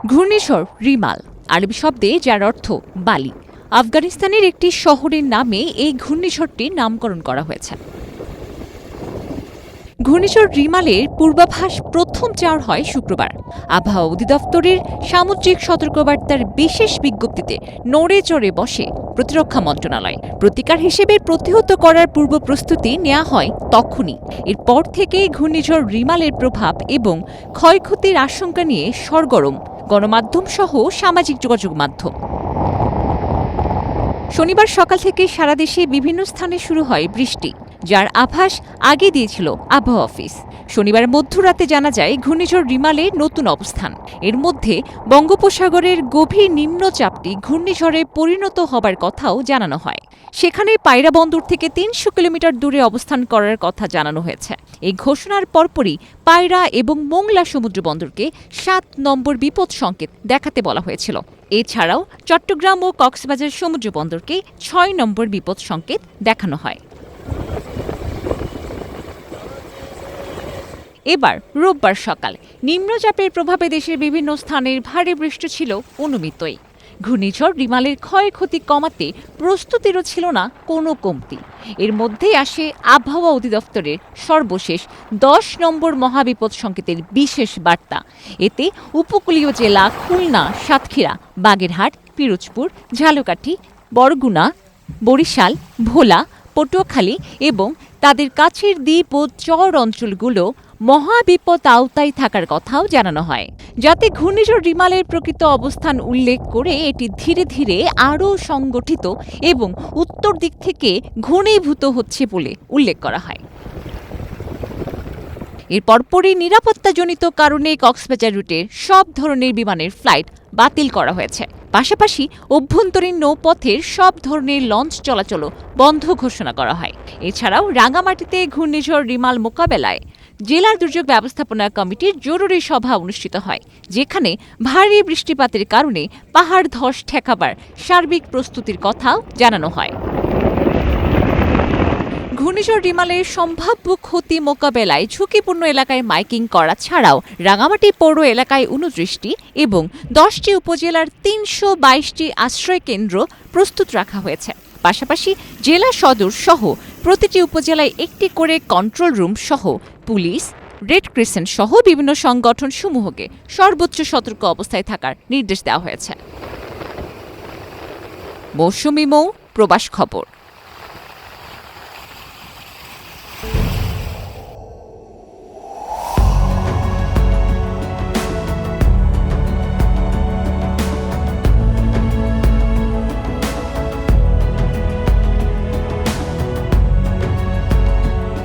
ঘূর্ণিঝড় রিমাল আরবি শব্দে যার অর্থ বালি। আফগানিস্তানের একটি শহরের নামে এই ঘূর্ণিঝড়টির নামকরণ করা হয়েছে। ঘূর্ণিঝড় রিমালের পূর্বাভাস প্রথম চাওয়া হয় শুক্রবার। আবহাওয়া অধিদপ্তরের সামুদ্রিক সতর্কবার্তার বিশেষ বিজ্ঞপ্তিতে নড়ে চড়ে বসে প্রতিরক্ষা মন্ত্রণালয়। প্রতিকার হিসেবে প্রতিহত করার পূর্ব প্রস্তুতি নেওয়া হয় তখনই। এরপর থেকেই ঘূর্ণিঝড় রিমালের প্রভাব এবং ক্ষয়ক্ষতির আশঙ্কা নিয়ে সরগরম গণমাধ্যম সহ সামাজিক যোগাযোগ মাধ্যম। শনিবার সকাল থেকে সারা দেশে বিভিন্ন স্থানে শুরু হয় বৃষ্টি, যার আভাস আগে দিয়েছিল আবহাওয়া অফিস। শনিবার মধ্যরাতে জানা যায় ঘূর্ণিঝড় রিমালের নতুন অবস্থান। এর মধ্যে বঙ্গোপসাগরের গভীর নিম্নচাপটি ঘূর্ণিঝড়ে পরিণত হবার কথাও জানানো হয়। সেখানে পায়রা বন্দর থেকে ৩০০ কিলোমিটার দূরে অবস্থান করার কথা জানানো হয়েছে। এই ঘোষণার পরপরই পায়রা এবং মোংলা সমুদ্র বন্দরকে ৭ নম্বর বিপদ সংকেত দেখাতে বলা হয়েছিল। এছাড়াও চট্টগ্রাম ও কক্সবাজার সমুদ্র বন্দরকে ৬ নম্বর বিপদ সংকেত দেখানো হয়। এবার রোববার সকাল নিম্নচাপের প্রভাবে দেশের বিভিন্ন স্থানের ভারী বৃষ্টি ছিল অনুমিতই। ঘূর্ণিঝড় রিমালের ক্ষয়ক্ষতি কমাতে প্রস্তুতিরও ছিল না কোনো কমতি। এর মধ্যেই আসে আবহাওয়া অধিদপ্তরের সর্বশেষ ১০ নম্বর মহাবিপদ সংকেতের বিশেষ বার্তা। এতে উপকূলীয় জেলা খুলনা, সাতক্ষীরা, বাগেরহাট, পিরোজপুর, ঝালকাঠি, বরগুনা, বরিশাল, ভোলা, পটুয়াখালী এবং তাদের কাছের দ্বীপ ও চর অঞ্চলগুলো মহাবিপদ আওতায় থাকার কথাও জানানো হয়। যাতে ঘূর্ণিঝড় রিমালের প্রকৃত অবস্থান উল্লেখ করে এটি ধীরে ধীরে আরও সংগঠিত এবং উত্তর দিক থেকে ঘনীভূত হচ্ছে বলে উল্লেখ করা হয়। এর পরপরই নিরাপত্তাজনিত কারণে কক্সবাজার রুটে সব ধরনের বিমানের ফ্লাইট বাতিল করা হয়েছে। পাশাপাশি অভ্যন্তরীণ নৌপথের সব ধরনের লঞ্চ চলাচলও বন্ধ ঘোষণা করা হয়। এছাড়াও রাঙামাটিতে ঘূর্ণিঝড় রিমাল মোকাবেলায় জেলা দুর্যোগ ব্যবস্থাপনা কমিটির জরুরি সভা অনুষ্ঠিত হয়, যেখানে ভারী বৃষ্টিপাতের কারণে পাহাড় ধস ঠেকাবার সার্বিক প্রস্তুতির কথাও জানানো হয়। ঘূর্ণিঝড় রিমালের সম্ভাব্য ক্ষতি মোকাবেলায় ঝুঁকিপূর্ণ এলাকায় মাইকিং করা ছাড়াও রাঙামাটি পৌর এলাকায় ২৯টি এবং ১০টি উপজেলার ৩২২টি আশ্রয় কেন্দ্র প্রস্তুত রাখা হয়েছে। পাশাপাশি জেলা সদর সহ প্রতিটি উপজেলায় একটি করে কন্ট্রোল রুম সহ পুলিশ, রেড ক্রিসেন্ট সহ বিভিন্ন সংগঠন সমূহকে সর্বোচ্চ সতর্ক অবস্থায় থাকার নির্দেশ দেওয়া হয়েছে। মৌসুমী মৌ, প্রবাস খবর।